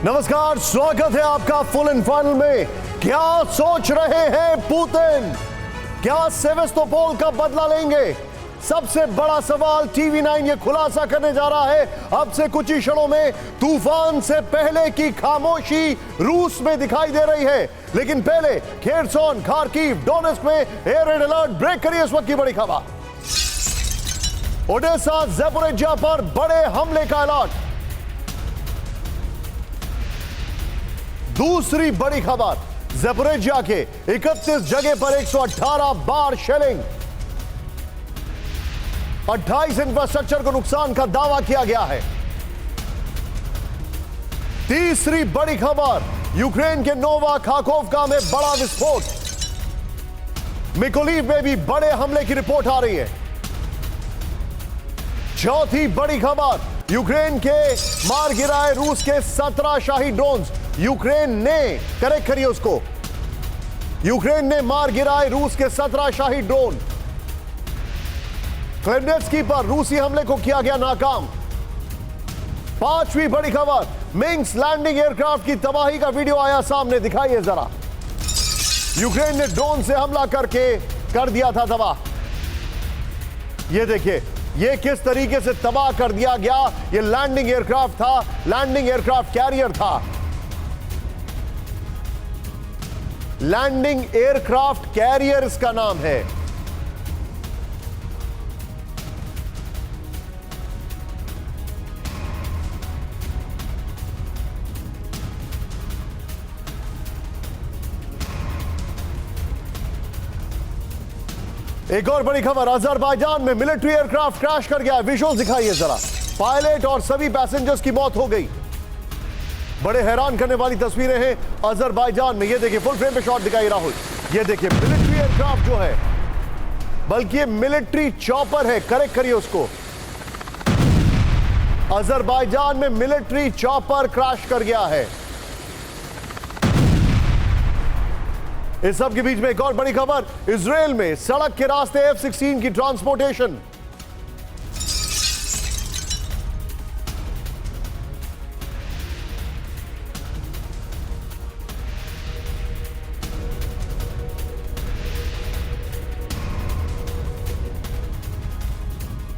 नमस्कार, स्वागत है आपका फुल एंड फाइनल में। क्या सोच रहे हैं पुतिन? क्या सेवेस्तोपोल का बदला लेंगे? सबसे बड़ा सवाल टीवी9 ये खुलासा करने जा रहा है। अब से कुछ ही क्षणों में तूफान से पहले की खामोशी रूस में दिखाई दे रही है, लेकिन पहले खेरसोन, खार्किव, डोनेस्क में एयर रेड अलर्ट। ब्रेक करिए इस वक्त की बड़ी खबर। ओडेसा, ज़ैपोरिज्जिया पर बड़े हमले का अलर्ट। दूसरी बड़ी खबर, ज़ैपोरिज्जिया के 31 जगह पर 118 बार शेलिंग, 28 इंफ्रास्ट्रक्चर को नुकसान का दावा किया गया है। तीसरी बड़ी खबर, यूक्रेन के नोवा खाकोवका में बड़ा विस्फोट, मिकोलीव में भी बड़े हमले की रिपोर्ट आ रही है। चौथी बड़ी खबर, यूक्रेन के मार गिराए रूस के 17 शाही ड्रोन्स। यूक्रेन ने, करेक्ट करिए उसको, यूक्रेन ने मार गिराए रूस के 17 शाही ड्रोन। क्लेमेंस्की पर रूसी हमले को किया गया नाकाम। पांचवी बड़ी खबर, मिंग्स लैंडिंग एयरक्राफ्ट की तबाही का वीडियो आया सामने, दिखाइए जरा। यूक्रेन ने ड्रोन से हमला करके कर दिया था तबाह। यह देखिए, यह किस तरीके से तबाह कर दिया गया। यह लैंडिंग एयरक्राफ्ट था, लैंडिंग एयरक्राफ्ट कैरियर था। लैंडिंग एयरक्राफ्ट कैरियर इसका नाम है। एक और बड़ी खबर, अजरबैजान में मिलिट्री एयरक्राफ्ट क्रैश कर गया। विजुअल दिखाइए जरा। पायलट और सभी पैसेंजर्स की मौत हो गई। बड़े हैरान करने वाली तस्वीरें हैं अजरबैजान में। ये देखिए, फुल फ्रेम पे शॉट दिखाई राहुल। ये देखिए, मिलिट्री एयरक्राफ्ट जो है, बल्कि ये मिलिट्री चॉपर है, करेक्ट करिए उसको। अजरबैजान में मिलिट्री चॉपर क्रैश कर गया है। इस सब के बीच में एक और बड़ी खबर, इजराइल में सड़क के रास्ते F-16 की ट्रांसपोर्टेशन।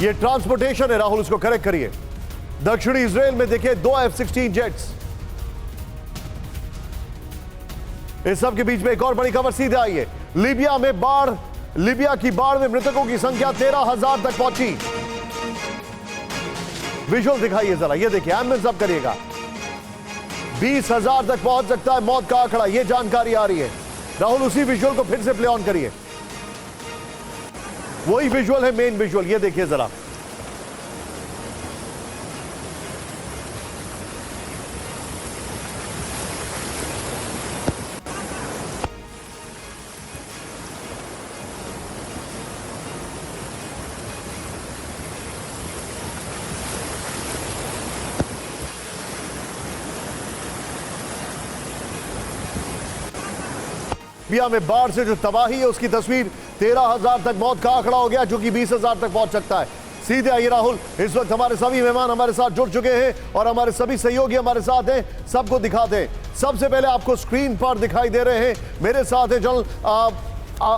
ये ट्रांसपोर्टेशन है राहुल, उसको करेक्ट करिए। दक्षिणी इजराइल में देखिए 2 F-16 जेट्स। इस सब के बीच में एक और बड़ी खबर सीधे आई है। लीबिया में बाढ़, लीबिया की बाढ़ में मृतकों की संख्या 13,000 तक पहुंची। विजुअल दिखाइए जरा। ये देखिए, एम्बुलेंस अब करिएगा। 20,000 तक पहुंच सकता है मौत का आंकड़ा, यह जानकारी आ रही है। राहुल, उसी विजुअल को फिर से प्ले ऑन करिए। वही विजुअल है, मेन विजुअल। ये देखिए जरा। लीबिया में बाढ़ से जो तबाही है उसकी तस्वीर, 13,000 तक मौत का आंकड़ा हो गया, जो कि 20,000 तक पहुंच सकता है। सीधे आइए राहुल, इस वक्त हमारे सभी मेहमान हमारे साथ जुड़ चुके हैं और हमारे सभी सहयोगी हमारे साथ हैं। सबको दिखाते हैं। सबसे पहले आपको स्क्रीन पर दिखाई दे रहे हैं, मेरे साथ है general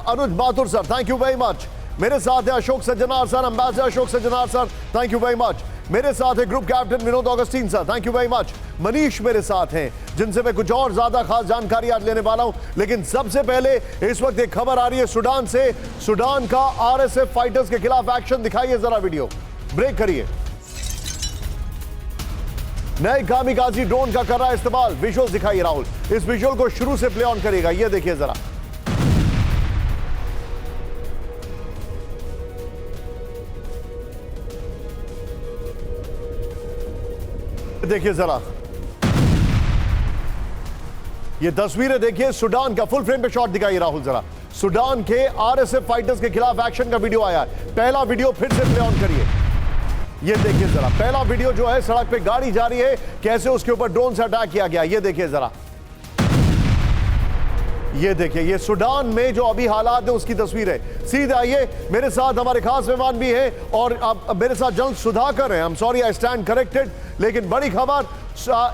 Anuj Mathur sir, thank you very much. मेरे साथ है Ashok Sajjanar sir, ambassador Ashok Sajjanar sir, thank you very much. मेरे साथ है group captain Vinod Augustine sir, thank you very much. Manish मेरे साथ हैं, जिनसे मैं कुछ और ज्यादा खास जानकारी आज लेने वाला हूं। लेकिन सबसे पहले इस वक्त एक खबर आ रही है सूडान से। सूडान का RSF फाइटर्स के खिलाफ एक्शन, दिखाइए जरा वीडियो। ब्रेक करिए। नए कामिकाजी ड्रोन का कर रहा है इस्तेमाल। विजुअल दिखाइए राहुल। इस विजुअल को शुरू से प्ले ऑन करिएगा। ये देखिए जरा। देखिए जरा, ये तस्वीरें देखिए सूडान का। फुल फ्रेम पे शॉट दिखाइए राहुल जरा। सूडान के RSF फाइटर्स के खिलाफ एक्शन का वीडियो आया है। पहला वीडियो फिर से प्ले ऑन करिए। ये देखिए जरा, पहला वीडियो जो है, सड़क पे गाड़ी जा रही है, कैसे उसके ऊपर ड्रोन से अटैक किया गया। ये देखिए जरा। ये देखिए, ये सूडान में जो अभी हालात है उसकी तस्वीर है। सीधे आइए, मेरे साथ हमारे खास मेहमान भी हैं और अब मेरे साथ जनरल सुधाकर हैं। आई am sorry, I stand corrected. लेकिन बड़ी खबर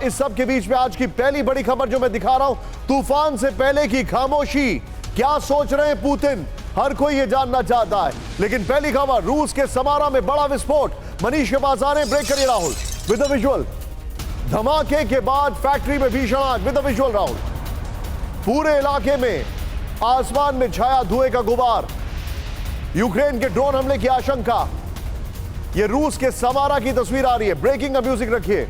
इस सब के बीच में, आज की पहली बड़ी खबर जो मैं दिखा रहा हूं, तूफान से पहले की खामोशी। क्या सोच रहे हैं पुतिन, हर कोई ये जानना चाहता है। लेकिन पहली खबर, रूस के समारा में बड़ा विस्फोट। मनीष के पास आ रहे हैं, ब्रेक करिए राहुल विद द विजुअल। धमाके के बाद फैक्ट्री में भीषण आग, विद द विजुअल राहुल। पूरे इलाके में आसमान में छाया धुएं का गुबार। यूक्रेन के ड्रोन हमले की आशंका। यह रूस के समारा की तस्वीर आ रही है। ब्रेकिंग का म्यूजिक रखिए।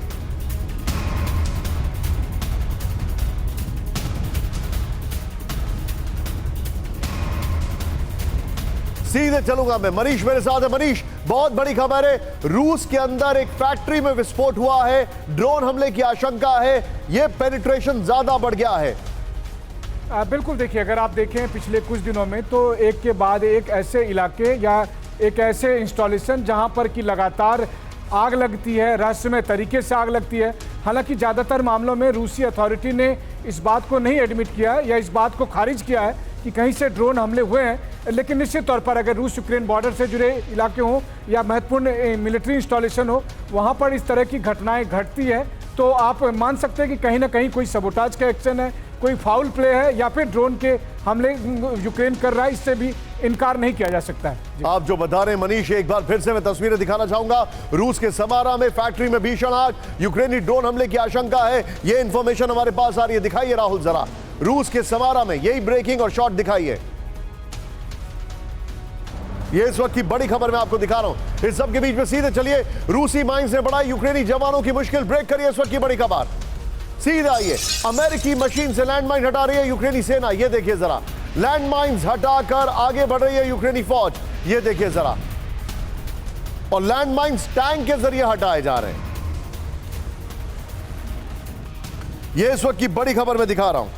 सीधे चलूंगा मैं, मनीष मेरे साथ है। मनीष, बहुत बड़ी खबर है, रूस के अंदर एक फैक्ट्री में विस्फोट हुआ है, ड्रोन हमले की आशंका है, यह पेनिट्रेशन ज्यादा बढ़ गया है। बिल्कुल, देखिए, अगर आप देखें पिछले कुछ दिनों में तो एक के बाद एक ऐसे इलाके या एक ऐसे इंस्टॉलेशन जहां पर कि लगातार आग लगती है, रहस्यमय तरीके से आग लगती है। हालांकि ज़्यादातर मामलों में रूसी अथॉरिटी ने इस बात को नहीं एडमिट किया है या इस बात को खारिज किया है कि कहीं से ड्रोन हमले हुए हैं। लेकिन निश्चित तौर पर अगर रूस यूक्रेन बॉर्डर से जुड़े इलाके हों या महत्वपूर्ण मिलिट्री इंस्टॉलेशन हो, वहाँ पर इस तरह की घटनाएं घटती है तो आप मान सकते हैं कि कहीं ना कहीं कोई सबोटाज का एक्शन है, कोई फाउल प्ले है या फिर ड्रोन के हमले यूक्रेन कर रहा है। इससे भी इनकार नहीं किया जा सकता है। आप जो बता रहे हैं मनीष, एक बार फिर से मैं तस्वीरें दिखाना चाहूंगा। रूस के समारा में फैक्ट्री में भीषण आग, यूक्रेनी ड्रोन हमले की आशंका है। यह इंफॉर्मेशन हमारे पास आ रही है। दिखाइए राहुल जरा, रूस के समारा में यही ब्रेकिंग और शॉट दिखाइए। ये इस वक्त की बड़ी खबर मैं आपको दिखा रहा हूं। इस सब के बीच में सीधे चलिए, रूसी माइंस ने बढ़ाई यूक्रेनी जवानों की मुश्किल। ब्रेक करिए इस वक्त की बड़ी खबर। सीधे आइए, अमेरिकी मशीन से लैंडमाइन हटा रही है यूक्रेनी सेना। ये देखिए जरा, लैंडमाइंस हटाकर आगे बढ़ रही है यूक्रेनी फौज। ये देखिए जरा, और लैंडमाइंस टैंक के जरिए हटाए जा रहे हैं। ये इस वक्त की बड़ी खबर मैं दिखा रहा हूं।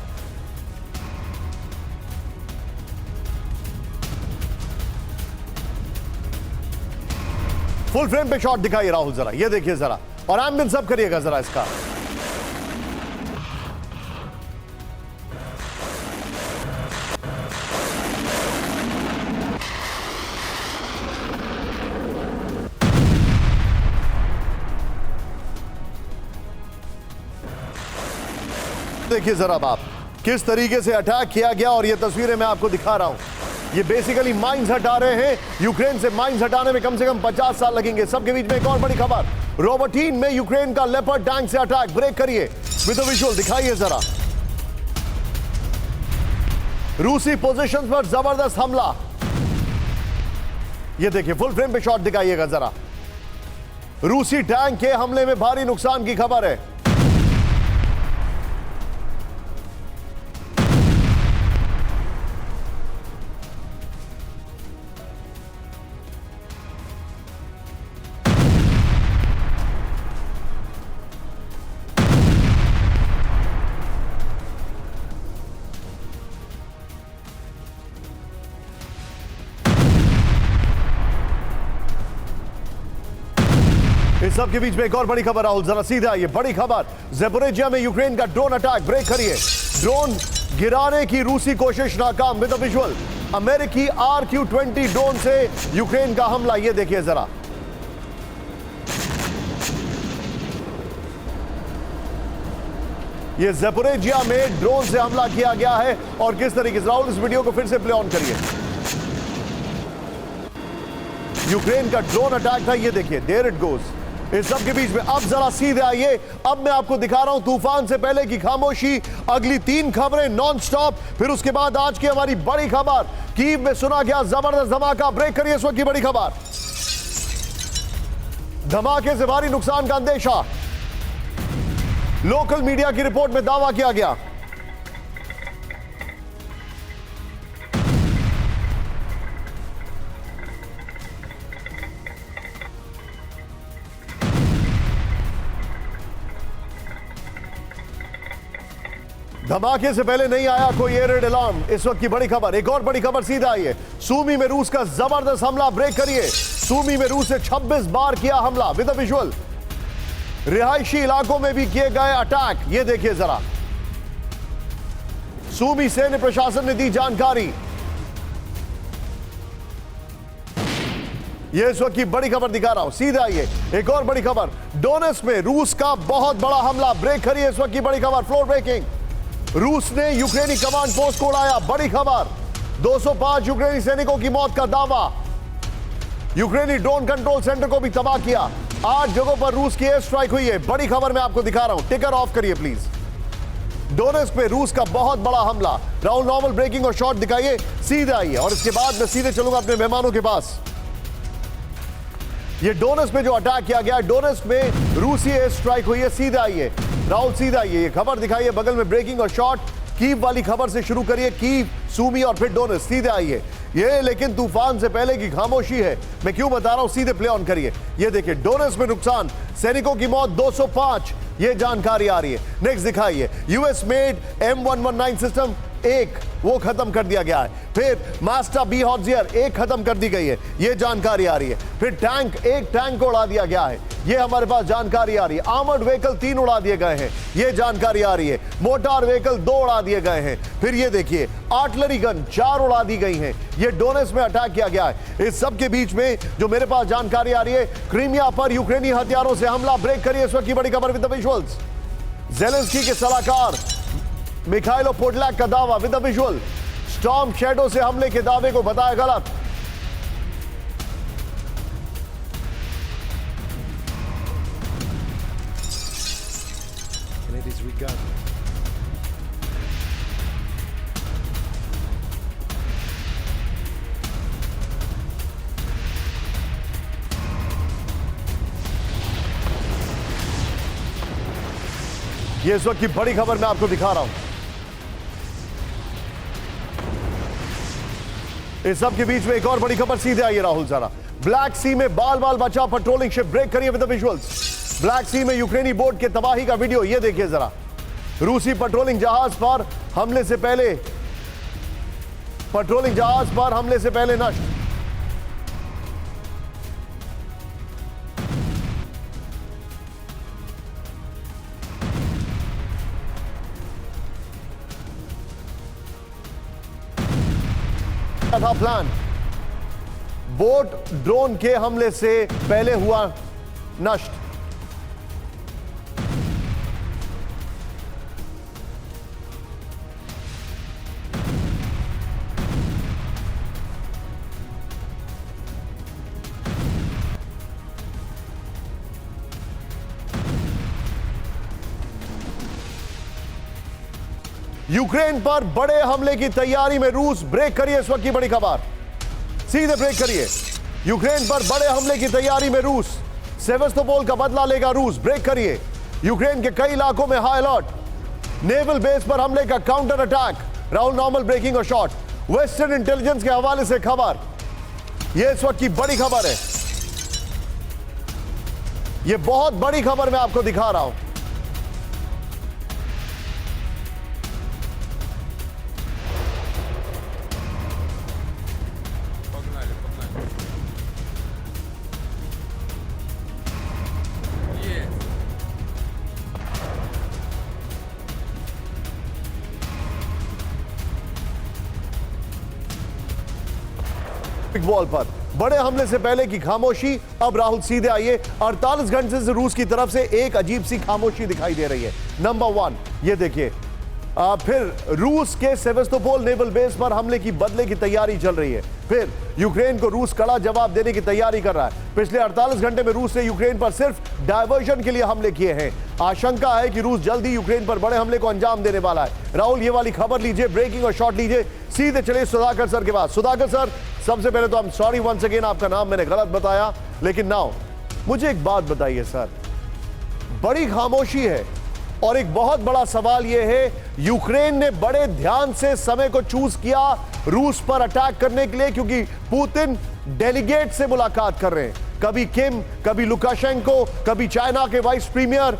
फुल फ्रेम पे शॉट दिखाइए राहुल जरा। ये देखिए जरा, और एम्बियंस अप करिएगा जरा इसका। देखिए जरा आप किस तरीके से अटैक किया गया, और ये तस्वीरें मैं आपको दिखा रहा हूं। ये बेसिकली माइंस हटा रहे हैं। यूक्रेन से माइंस हटाने में कम से कम 50 साल लगेंगे। सबके बीच में एक और बड़ी खबर, रोबोटीन में यूक्रेन का लेपर्ड टैंक से अटैक। ब्रेक करिए विद द विजुअल, दिखाइए जरा। रूसी पोजीशंस पर जबरदस्त हमला। ये देखिए, फुल फ्रेम पे शॉट दिखाइएगा जरा। रूसी टैंक के हमले में भारी नुकसान की खबर है। इस सब के बीच में एक और बड़ी खबर राहुल जरा सीधे आइए। बड़ी खबर, ज़ेपोरिजिया में यूक्रेन का ड्रोन अटैक। ब्रेक करिए। ड्रोन गिराने की रूसी कोशिश नाकाम। विद द विजुअल, अमेरिकी RQ-20 ड्रोन से यूक्रेन का हमला। ये देखिए जरा, ये ज़ेपोरिजिया में ड्रोन से हमला किया गया है। और किस तरीके से, राहुल इस वीडियो को फिर से प्ले ऑन करिए। यूक्रेन का ड्रोन अटैक था। ये देखिए, देयर इट गोज। इस सब के बीच में अब जरा सीधे आइए, अब मैं आपको दिखा रहा हूं तूफान से पहले की खामोशी। अगली 3 खबरें नॉन स्टॉप, फिर उसके बाद आज की हमारी बड़ी खबर, कीव में सुना गया जबरदस्त धमाका। ब्रेक करिए इस वक्त की बड़ी खबर। धमाके से भारी नुकसान का अंदेशा, लोकल मीडिया की रिपोर्ट में दावा किया गया। धमाके से पहले नहीं आया कोई एयर रेड अलार्म। इस वक्त की बड़ी खबर, एक और बड़ी खबर सीधा आई है। सूमी में रूस का जबरदस्त हमला। ब्रेक करिए। सूमी में रूस ने 26 बार किया हमला। विद द विजुअल, रिहायशी इलाकों में भी किए गए अटैक। ये देखिए जरा, सूमी सैन्य प्रशासन ने दी जानकारी। ये इस वक्त की बड़ी खबर दिखा रहा हूं, सीधे आइए। एक और बड़ी खबर, डोनेट्स्क में रूस का बहुत बड़ा हमला। ब्रेक करिए इस वक्त की बड़ी खबर, फ्लोर ब्रेकिंग। रूस ने यूक्रेनी कमांड पोस्ट को उड़ाया, बड़ी खबर। 205 यूक्रेनी सैनिकों की मौत का दावा। यूक्रेनी ड्रोन कंट्रोल सेंटर को भी तबाह किया। 8 जगहों पर रूस की एयर स्ट्राइक हुई है। बड़ी खबर मैं आपको दिखा रहा हूं, टिकर ऑफ करिए प्लीज। डोनेट्स्क पे रूस का बहुत बड़ा हमला। राहुल नॉर्मल ब्रेकिंग और शॉट दिखाइए, सीधे आइए और इसके बाद मैं सीधे चलूंगा अपने मेहमानों के पास। ये डोनेट्स्क में जो अटैक किया गया, डोनेट्स्क में रूसी एयर स्ट्राइक हुई है, सीधे आइए राहुल, सीधे आइए। ये खबर दिखाइए, बगल में ब्रेकिंग और शॉट। कीव वाली खबर से शुरू करिए, कीव, सूमी और फिर डोनेट्स्क, सीधे आइए। ये लेकिन तूफान से पहले की खामोशी है, मैं क्यों बता रहा हूं, सीधे प्ले ऑन करिए। ये देखिए, डोनेट्स्क में नुकसान, सैनिकों की मौत 205, ये जानकारी आ रही है। नेक्स्ट दिखाइए, यूएस मेड M119 सिस्टम एक वो खत्म कर दिया गया है। फिर मास्टर बी हॉट्जियर एक खत्म कर दी गई है, ये जानकारी आ रही है। फिर टैंक, एक टैंक को उड़ा दिया गया है, ये हमारे पास जानकारी आ रही है। आर्मर्ड व्हीकल 3 उड़ा दिए गए हैं, ये जानकारी आ रही है। मोटार व्हीकल 2 उड़ा दिए गए हैं। फिर ये देखिए, आर्टिलरी गन 4 उड़ा दी गई हैं। ये डोनेट्स्क में अटैक किया गया है। इस सब के बीच में जो मेरे पास जानकारी आ रही है, क्रीमिया पर यूक्रेनी हथियारों से हमला। ब्रेक करिए इस वक्त की बड़ी खबर विद द विजुअल्स। ज़ेलेंस्की के सलाहकार मिखाइलो पोडलैक का दावा with the visual. Storm shadow से हमले के दावे को बताया गलत। ये इस वक्त की बड़ी खबर मैं आपको दिखा रहा हूं। इस सब के बीच में एक और बड़ी खबर, सीधे आइए राहुल जरा। ब्लैक सी में बाल बाल बचा पेट्रोलिंग शिप। ब्रेक करिए विद द विजुअल्स। ब्लैक सी में यूक्रेनी बोट के तबाही का वीडियो, ये देखिए जरा। रूसी पेट्रोलिंग जहाज पर हमले से पहले नष्ट। था प्लान, बोट ड्रोन के हमले से पहले हुआ नष्ट। यूक्रेन पर बड़े हमले की तैयारी में रूस। ब्रेक करिए इस वक्त की बड़ी खबर, सीधे ब्रेक करिए। यूक्रेन पर बड़े हमले की तैयारी में रूस। सेवास्तोपोल का बदला लेगा रूस। ब्रेक करिए। यूक्रेन के कई इलाकों में हाई अलर्ट। नेवल बेस पर हमले का counter attack. Rahul normal breaking और शॉट। वेस्टर्न इंटेलिजेंस के हवाले से खबर, यह इस वक्त की बड़ी खबर है। यह बहुत बड़ी खबर मैं आपको दिखा रहा हूं। बॉल पर बड़े हमले से पहले की खामोशी। अब राहुल सीधे आइए, 48 घंटे से रूस की तरफ से एक अजीब सी खामोशी दिखाई दे रही है। नंबर 1 ये देखिए, फिर रूस के सेवास्तोपोल नेवल बेस पर हमले की बदले की तैयारी चल रही है। फिर यूक्रेन को रूस कड़ा जवाब देने की तैयारी कर रहा है। पिछले 48 घंटे में रूस ने यूक्रेन पर सिर्फ डायवर्जन के लिए हमले किए हैं। आशंका है कि रूस जल्दी यूक्रेन पर बड़े हमले को अंजाम देने वाला है। राहुल ये वाली खबर लीजिए, ब्रेकिंग और शॉट लीजिए, सीधे चलिए सुधाकर सर के पास। सुधाकर सर, सबसे पहले तो I am sorry once again, आपका नाम मैंने गलत बताया, लेकिन नाउ मुझे एक बात बताइए सर, बड़ी खामोशी है और एक बहुत बड़ा सवाल यह है, यूक्रेन ने बड़े ध्यान से समय को चूज किया रूस पर अटैक करने के लिए, क्योंकि पुतिन डेलीगेट से मुलाकात कर रहे हैं, कभी किम, कभी लुकाशेंको, कभी चाइना के वाइस प्रीमियर,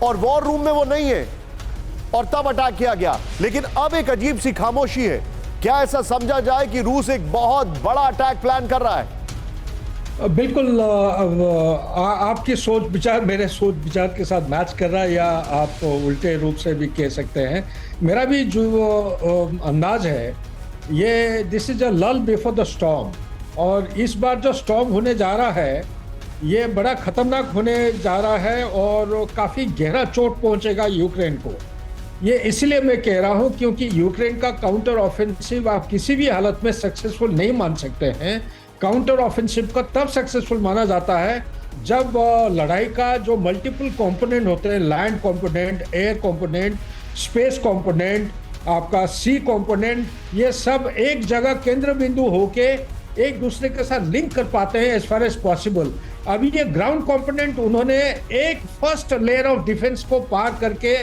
और वॉर रूम में वो नहीं है और तब अटैक किया गया। लेकिन अब एक अजीब सी खामोशी है। क्या ऐसा समझा जाए कि रूस एक बहुत बड़ा अटैक प्लान कर रहा है? बिल्कुल आपकी सोच विचार मेरे सोच विचार के साथ मैच कर रहा है, या आप उल्टे रूप से भी कह सकते हैं। मेरा भी जो अंदाज है, ये दिस इज अ लल बिफोर द स्टॉर्म, और इस बार जो स्टॉर्म होने जा रहा है ये बड़ा खतरनाक होने जा रहा है और काफ़ी गहरा चोट पहुंचेगा यूक्रेन को। ये इसलिए मैं कह रहा हूं क्योंकि यूक्रेन का काउंटर ऑफेंसिव आप किसी भी हालत में सक्सेसफुल नहीं मान सकते हैं। काउंटर ऑफेंसिव का तब सक्सेसफुल माना जाता है जब लड़ाई का जो मल्टीपल कंपोनेंट होते हैं, land component, air component, space component, आपका सी कंपोनेंट, ये सब एक जगह केंद्र बिंदु होके एक दूसरे के साथ लिंक कर पाते हैं एज फार एज पॉसिबल। अभी ये ग्राउंड कंपोनेंट उन्होंने एक फर्स्ट लेयर ऑफ डिफेंस को पार करके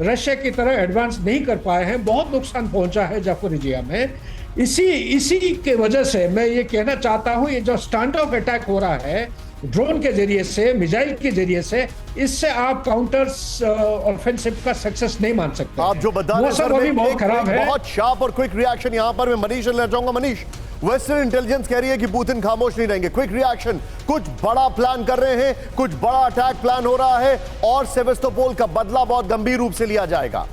रशिया की तरह एडवांस नहीं कर पाए हैं। बहुत नुकसान पहुंचा है जापोरिजिया में। इसी के वजह से मैं ये कहना चाहता हूं, ये जो स्टैंड ऑफ अटैक हो रहा है ड्रोन के जरिए से, मिसाइल के जरिए से, इससे आप काउंटर ऑफेंसिव का सक्सेस नहीं मान सकते। आप जो बता रहे हैं सर, अभी बहुत खराब है। बहुत शार्प और क्विक रिएक्शन यहां पर मैं मनीष लेना चाहूंगा। मनीष, वेस्टर्न इंटेलिजेंस कह रही है कि पुतिन खामोश नहीं रहेंगे। क्विक रिएक्शन, कुछ बड़ा प्लान कर रहे हैं, कुछ बड़ा अटैक प्लान हो रहा है और सेवेस्तोपोल का बदला बहुत गंभीर रूप से लिया जाएगा।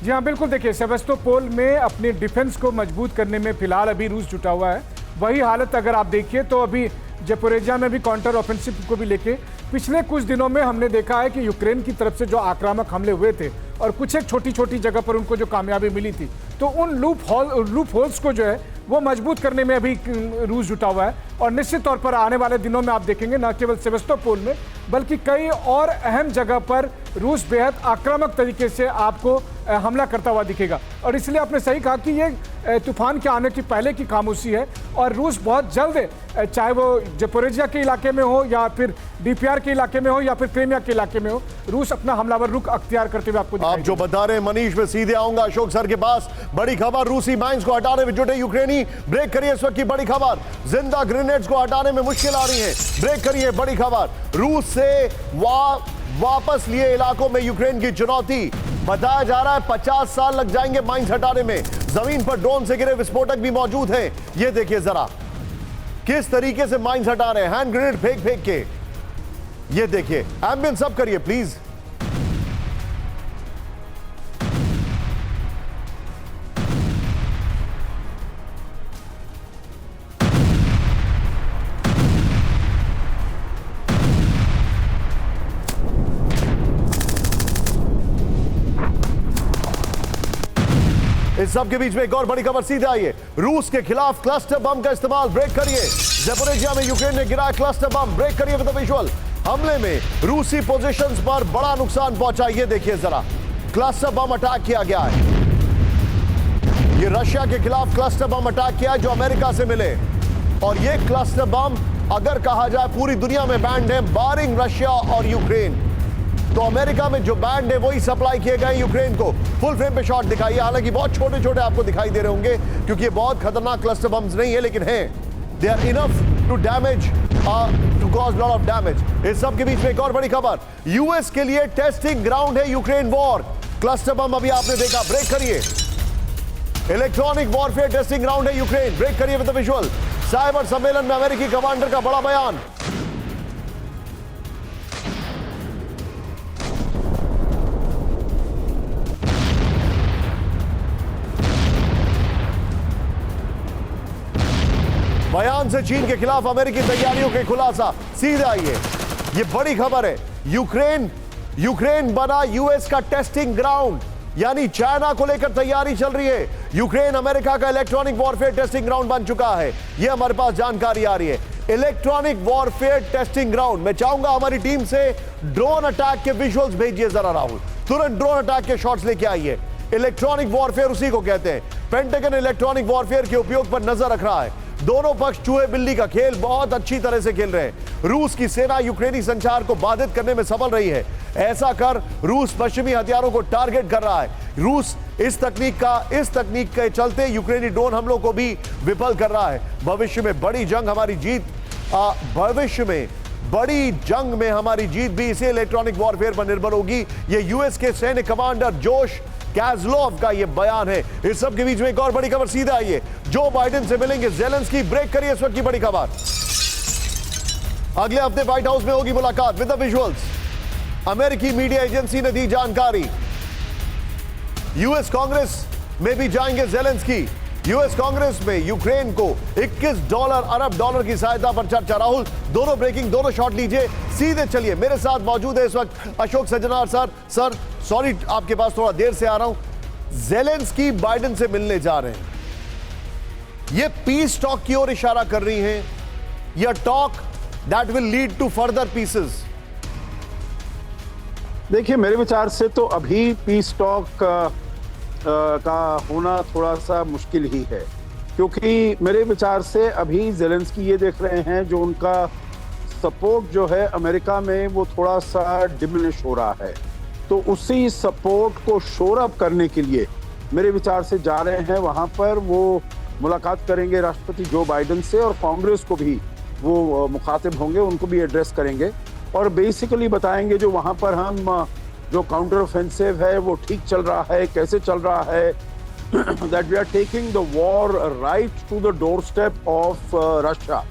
जी हाँ, बिल्कुल। देखिए, सेवेस्तोपोल में अपने डिफेंस को मजबूत करने में फिलहाल अभी रूस जुटा हुआ है। वही हालत अगर आप देखिए तो अभी ज़पोरिज़िया में भी काउंटर ऑफेंसिव को भी लेके पिछले कुछ दिनों में हमने देखा है कि यूक्रेन की तरफ से जो आक्रामक हमले हुए थे और कुछ एक छोटी छोटी जगह पर उनको जो कामयाबी मिली थी, तो उन लूप होल्स को जो है वो मजबूत करने में अभी रूस जुटा हुआ है। और निश्चित तौर पर आने वाले दिनों में आप देखेंगे न केवल सेवेस्तोपोल में बल्कि कई और अहम जगह पर रूस बेहद आक्रामक तरीके से आपको हमला करता हुआ दिखेगा। और इसलिए आपने सही कहा कि ये तूफान के आने की पहले की खामोशी है और रूस बहुत जल्द, चाहे वो ज़पोरिज़िया के इलाके में हो या फिर डीपीआर के इलाके में हो या फिर क्रीमिया के इलाके में हो, रूस अपना हमलावर रुख अख्तियार करते हुए आपको आप जो बता रहे हैं मनीष, में सीधे आऊंगा अशोक सर के पास। बड़ी खबर, रूसी माइंस को हटाने में जुटे यूक्रेनी। ब्रेक करिए इस वक्त की बड़ी खबर, जिंदा ग्रेनेड्स को हटाने में मुश्किल आ रही है। ब्रेक करिए बड़ी खबर, रूस से वापस लिए इलाकों में यूक्रेन की चुनौती। बताया जा रहा है 50 साल लग जाएंगे माइंस हटाने में। जमीन पर ड्रोन से गिरे विस्फोटक भी मौजूद हैं। ये देखिए जरा किस तरीके से माइंस हटा रहे हैं, हैंड ग्रेनेड फेंक फेंक के। ये देखिए, एम्बियंस अप करिए प्लीज। इस सब के बीच में एक और बड़ी खबर सीधे आई है। रूस के खिलाफ क्लस्टर बम का इस्तेमाल। ब्रेक करिए, ज़पोरिज़िया में यूक्रेन ने गिराया क्लस्टर बम। ब्रेक करिए विद द विजुअल। हमले में रूसी पोजीशंस पर बड़ा नुकसान पहुंचा। ये देखिए जरा, क्लस्टर बम अटैक किया गया है। ये रशिया के खिलाफ क्लस्टर बम अटैक किया है जो अमेरिका से मिले। और ये क्लस्टर बम अगर कहा जाए पूरी दुनिया में बैंड है, बारिंग रशिया और यूक्रेन। तो अमेरिका में जो बैंड है वही सप्लाई किए गए यूक्रेन को। फुल फ्रेम पे शॉट दिखाइए, हालांकि बहुत छोटे छोटे आपको दिखाई दे रहे होंगे क्योंकि ये बहुत खतरनाक क्लस्टर बम्स नहीं है, लेकिन हैं, they are enough to damage, to cause lot of damage. इस सब के बीच में एक और बड़ी खबर, यूएस के लिए टेस्टिंग ग्राउंड है यूक्रेन वॉर। क्लस्टर बम अभी आपने देखा। ब्रेक करिए, इलेक्ट्रॉनिक वॉरफेयर टेस्टिंग ग्राउंड है यूक्रेन। ब्रेक करिए विद द विजुअल। साइबर सम्मेलन में अमेरिकी कमांडर का बड़ा बयान। बयान से चीन के खिलाफ अमेरिकी तैयारियों के खुलासा। सीधे आइए, ये बड़ी खबर है। यूक्रेन बना यूएस का टेस्टिंग ग्राउंड, यानी चाइना को लेकर तैयारी चल रही है। यूक्रेन अमेरिका का इलेक्ट्रॉनिक वॉरफेयर टेस्टिंग ग्राउंड बन चुका है। यह हमारे पास जानकारी आ रही है। Electronic warfare testing ground. मैं चाहूंगा हमारी टीम से ड्रोन अटैक के विजुअल्स भेजिए जरा राहुल, तुरंत ड्रोन अटैक के शॉट्स लेके आइए। इलेक्ट्रॉनिक वॉरफेयर उसी को कहते हैं। पेंटागन इलेक्ट्रॉनिक वॉरफेयर के उपयोग पर नजर रख रहा है। दोनों पक्ष चूहे बिल्ली का खेल बहुत अच्छी तरह से खेल रहे हैं। रूस की सेना यूक्रेनी संचार को बाधित करने में सफल रही है। ऐसा कर रूस पश्चिमी हथियारों को टारगेट कर रहा है। रूस इस तकनीक के चलते यूक्रेनी ड्रोन हमलों को भी विफल कर रहा है। भविष्य में बड़ी जंग में हमारी जीत भी इसी इलेक्ट्रॉनिक वॉरफेयर पर निर्भर होगी। ये यूएस के सैन्य कमांडर जोश कैज़लोव का ये बयान है। इस सब के बीच में एक और बड़ी खबर सीधा आई है। जो बाइडेन से मिलेंगे ज़ेलेंस्की। ब्रेक करिए इस वक्त की बड़ी खबर। अगले हफ्ते व्हाइट हाउस में होगी मुलाकात। विद द विजुअल्स, अमेरिकी मीडिया एजेंसी ने दी जानकारी। यूएस कांग्रेस में भी जाएंगे ज़ेलेंस्की। यूएस कांग्रेस में यूक्रेन को $21 अरब डॉलर की सहायता पर चर्चा। राहुल, दोनों ब्रेकिंग, दोनों शॉट लीजिए, सीधे चलिए। मेरे साथ मौजूद है इस वक्त Ashok Sajjanar sir. Sir sorry, आपके पास थोड़ा देर से आ रहा हूं। ज़ेलेंस्की बाइडेन से मिलने जा रहे हैं, ये पीस टॉक की ओर इशारा कर रही हैं या talk that will lead to further pieces? देखिए, मेरे विचार से तो अभी पीस टॉक का होना थोड़ा सा मुश्किल ही है, क्योंकि मेरे विचार से अभी ज़ेलेंस्की ये देख रहे हैं जो उनका सपोर्ट जो है अमेरिका में वो थोड़ा सा डिमिनिश हो रहा है, तो उसी सपोर्ट को शोर अप करने के लिए मेरे विचार से जा रहे हैं वहाँ पर। वो मुलाकात करेंगे राष्ट्रपति जो बाइडेन से, और कांग्रेस को भी वो मुखातिब होंगे, उनको भी एड्रेस करेंगे और बेसिकली बताएंगे जो वहाँ पर हम जो काउंटर ऑफेंसिव है वो ठीक चल रहा है, कैसे चल रहा है, that we are taking the war right to the doorstep of Russia.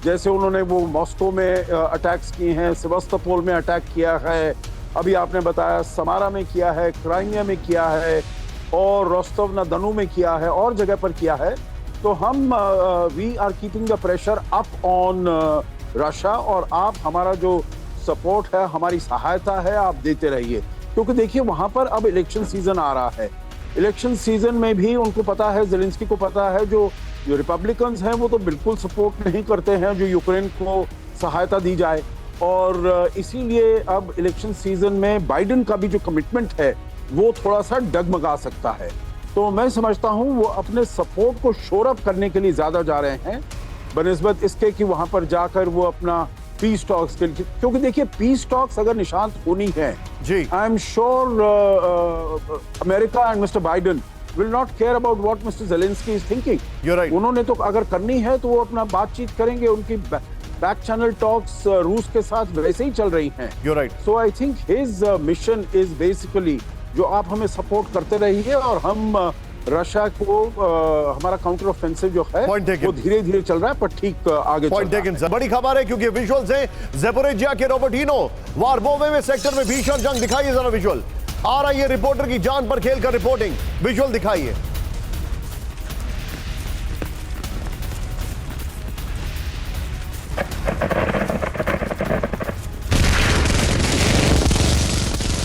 जैसे उन्होंने वो मॉस्को में अटैक्स किए हैं, सेवास्तोपोल में अटैक किया है, अभी आपने बताया समारा में किया है, क्राइमिया में किया है, और रोस्टोव ना दनू में किया है, और जगह पर किया है। तो हम we are keeping the pressure up on Russia, और आप हमारा जो सपोर्ट है, हमारी सहायता है, आप देते रहिए। क्योंकि देखिए, वहां पर अब इलेक्शन सीजन आ रहा है। इलेक्शन सीजन में भी उनको पता है, ज़ेलेंस्की को पता है, जो रिपब्लिकन्स हैं वो तो बिल्कुल सपोर्ट नहीं करते हैं जो यूक्रेन को सहायता दी जाए, और इसीलिए अब इलेक्शन सीजन में बाइडेन का भी जो कमिटमेंट है वो थोड़ा सा डगमगा सकता है। तो मैं समझता हूँ वो अपने सपोर्ट को शोर अप करने के लिए ज्यादा जा रहे हैं, बनिस्बत इसके कि वहां पर जाकर वो अपना पीस टॉक्स के लिए, क्योंकि देखिए पीस टॉक्स अगर निशांत होनी है जी, I am sure America and mister Biden will not care about what mister Zelensky is thinking. You're right. उन्होंने तो अगर करनी है तो वो अपना बातचीत करेंगे, उनकी बैक चैनल टॉक्स रूस के साथ वैसे ही चल रही हैं। You're right. So I think his mission is basically जो आप हमें सपोर्ट करते रहिए, और हम रशिया को हमारा काउंटर ऑफेंसिव जो है Point taken. वो धीरे धीरे चल रहा है, पर ठीक आगे चल पॉइंट रहा है। Taken sir. बड़ी खबर है क्योंकि विजुअल्स हैं ज़ेपोरिजिया के रोबर्टिनो वार्बोवे में सेक्टर में भीषण जंग। दिखाइए जरा विजुअल। आ रही है रिपोर्टर की जान पर खेलकर रिपोर्टिंग। विजुअल दिखाइए।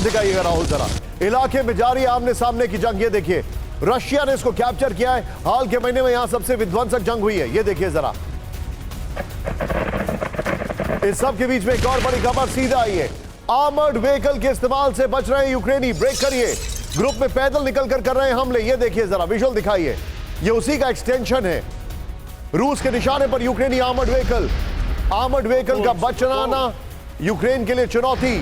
दिखाइएगा राहुल जरा। इलाके में जारी आमने सामने की जंग। ये देखिए, रशिया ने इसको कैप्चर किया है। हाल के महीने में यहां सबसे विध्वंसक जंग हुई है। ये देखिए जरा। इस सब के बीच में एक और बड़ी खबर सीधा आई है। आर्मर्ड व्हीकल के इस्तेमाल से बच रहे हैं यूक्रेनी। ब्रेक करिए। ग्रुप में पैदल निकलकर कर रहे हैं हमले। ये देखिए जरा, विजुअल दिखाइए। ये उसी का एक्सटेंशन है। रूस के निशाने पर यूक्रेनी आर्मर्ड व्हीकल। आर्मर्ड व्हीकल का बचाना यूक्रेन के लिए चुनौती।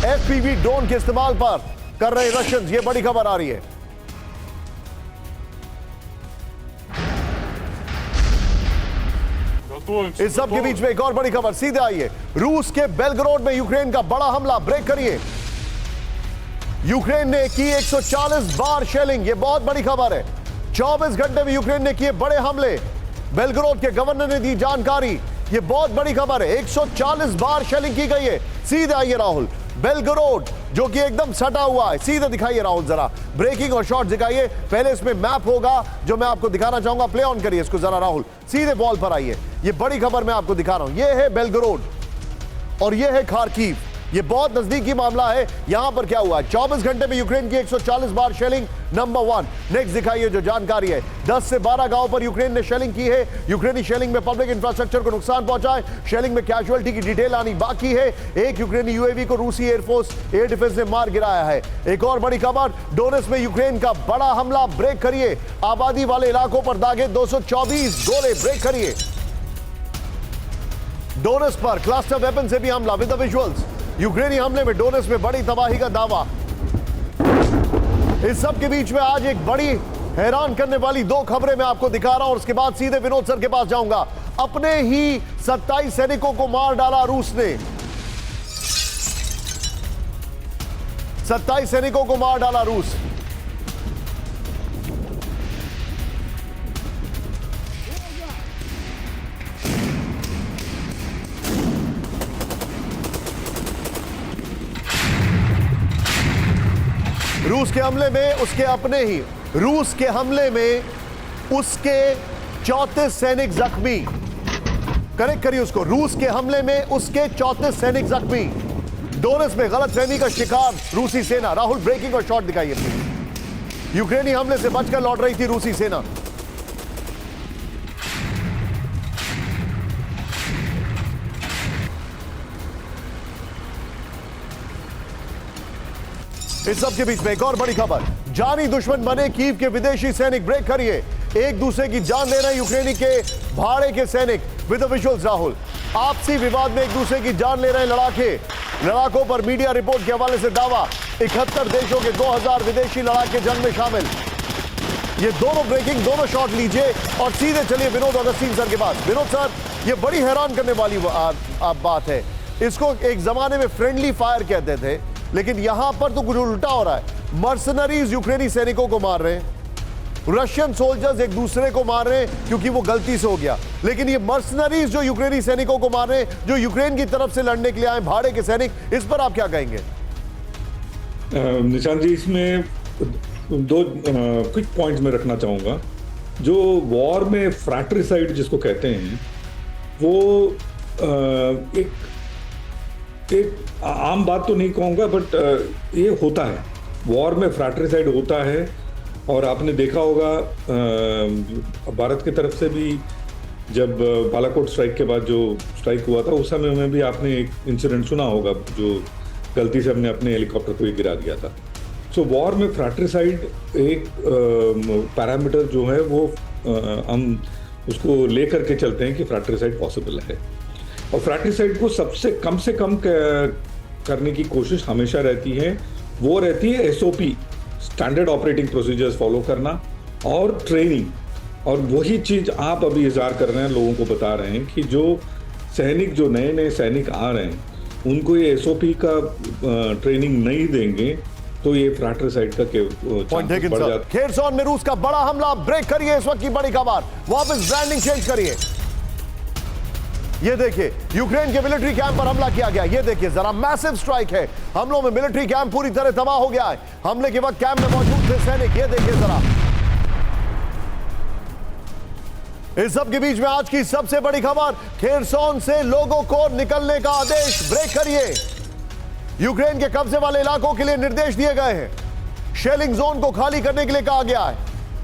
एफपीवी ड्रोन के इस्तेमाल पर कर रहे रशियंस। ये बड़ी खबर आ रही है। इस सब के बीच में एक और बड़ी खबर सीधे आई है। रूस के बेलग्रोड में यूक्रेन का बड़ा हमला। ब्रेक करिए। यूक्रेन ने की 140 बार शेलिंग। ये बहुत बड़ी खबर है। 24 घंटे में यूक्रेन ने किए बड़े हमले। बेलग्रोड के गवर्नर ने दी जानकारी। ये बहुत बड़ी खबर है। 140 बार शेलिंग की गई है। सीधे आइए राहुल। बेलग्रोड जो कि एकदम सटा हुआ है। सीधे दिखाइए राहुल जरा। ब्रेकिंग और शॉट दिखाइए। पहले इसमें मैप होगा जो मैं आपको दिखाना चाहूंगा। प्ले ऑन करिए इसको जरा राहुल। सीधे बॉल पर आइए। ये बड़ी खबर मैं आपको दिखा रहा हूं। ये है बेलग्रोड और ये है खार्किव। ये बहुत नजदीकी मामला है। यहां पर क्या हुआ है? 24 घंटे में यूक्रेन की 140 बार शेलिंग। नंबर 1। नेक्स्ट दिखाइए जो जानकारी है। 10 से 12 गांव पर यूक्रेन ने शेलिंग की है। यूक्रेनी शेलिंग में पब्लिक इंफ्रास्ट्रक्चर को नुकसान पहुंचा है। शेलिंग में कैजुअलिटी की डिटेल आनी बाकी है। एक यूक्रेनी यूएवी को रूसी एयरफोर्स एयर डिफेंस ने मार गिराया है। एक और बड़ी खबर, डोनेट्स्क में यूक्रेन का बड़ा हमला। ब्रेक करिए। आबादी वाले इलाकों पर दागे 224 गोले। ब्रेक करिए। डोनेट्स्क पर क्लस्टर वेपन से भी हमला। विद द विजुअल्स, यूक्रेनी हमले में डोनेट्स्क में बड़ी तबाही का दावा। इस सब के बीच में आज एक बड़ी हैरान करने वाली 2 खबरें मैं आपको दिखा रहा हूं और उसके बाद सीधे विनोद सर के पास जाऊंगा। अपने ही 27 सैनिकों को मार डाला रूस ने। 27 सैनिकों को मार डाला रूस। रूस के हमले में उसके अपने ही रूस के हमले में उसके 34 सैनिक जख्मी। करेक्ट करिए उसको, रूस के हमले में उसके 34 सैनिक जख्मी। डोनेट्स्क में गलतफहमी का शिकार रूसी सेना। राहुल ब्रेकिंग और शॉट दिखाइए प्लीज। यूक्रेनी हमले से बचकर लौट रही थी रूसी सेना। इस सब के बीच में एक और बड़ी खबर, जानी दुश्मन बने कीव के विदेशी सैनिक। ब्रेक करिए, एक दूसरे की जान ले रहे हैं यूक्रेनी के भाड़े के सैनिक। विद द विजुअल्स राहुल, आपसी विवाद में एक दूसरे की जान ले रहे हैं लड़ाकों पर मीडिया रिपोर्ट के हवाले से दावा। 71 देशों के 2000 विदेशी लड़ाके जंग में शामिल। ये दोनों ब्रेकिंग, दोनों शॉट लीजिए और सीधे चलिए विनोद अगस्तीन सर के पास। विनोद सर, ये बड़ी हैरान करने वाली बात है। इसको एक जमाने में फ्रेंडली फायर कहते थे, लेकिन यहां पर तो कुछ उल्टा हो रहा है। मर्सनरीज यूक्रेनी सैनिकों को मार रहे हैं, रशियन सोल्जर्स एक दूसरे को मार रहे हैं क्योंकि वो गलती से हो गया। लेकिन ये मर्सनरीज जो यूक्रेनी सैनिकों को मार रहे हैं, जो यूक्रेन की तरफ से लड़ने के लिए आए भाड़े के सैनिक, इस पर आप क्या कहेंगे? निशांत जी, इसमें दो क्विक पॉइंट्स में रखना चाहूंगा। जो वॉर में फ्रैट्रिसाइड जिसको कहते हैं, वो एक आम बात तो नहीं कहूँगा, बट ये होता है। वॉर में फ्रैट्रिसाइड होता है। और आपने देखा होगा भारत की तरफ से भी, जब बालाकोट स्ट्राइक के बाद जो स्ट्राइक हुआ था, उस समय में भी आपने एक इंसिडेंट सुना होगा, जो गलती से हमने अपने हेलीकॉप्टर को ही गिरा दिया था। सो वॉर में फ्रैट्रिसाइड एक पैरामीटर जो है वो हम उसको लेकर के चलते हैं कि फ्रैट्रिसाइड पॉसिबल है। और फ्रैट्रिसाइड को सबसे कम करने की कोशिश हमेशा रहती है। वो रहती है SOP, standard operating procedures follow करना, और ट्रेनिंग। और वही चीज़ आप अभी इज़हार कर रहे हैं, लोगों को बता रहे हैं कि जो सैनिक, जो नए नए सैनिक आ रहे हैं, उनको ये SOP का ट्रेनिंग नहीं देंगे तो ये फ्रैट्रिसाइड का चांसेस बढ़ जाता है। खेरसॉन में रूस का बड़ा हमला। ब्रेक करिए, इस वक्त की बड़ी खबर। वापस ब्रांडिंग चेंज करिए। ये देखिए, यूक्रेन के मिलिट्री कैंप पर हमला किया गया। ये देखिए जरा, मैसिव स्ट्राइक है। हमलों में मिलिट्री कैंप पूरी तरह तबाह हो गया है। हमले के वक्त कैंप में मौजूद थे सैनिक। ये देखिए जरा। इस सब के बीच में आज की सबसे बड़ी खबर, खेरसॉन से लोगों को निकलने का आदेश। ब्रेक करिए। यूक्रेन के कब्जे वाले इलाकों के लिए निर्देश दिए गए हैं। शेलिंग जोन को खाली करने के लिए कहा गया है।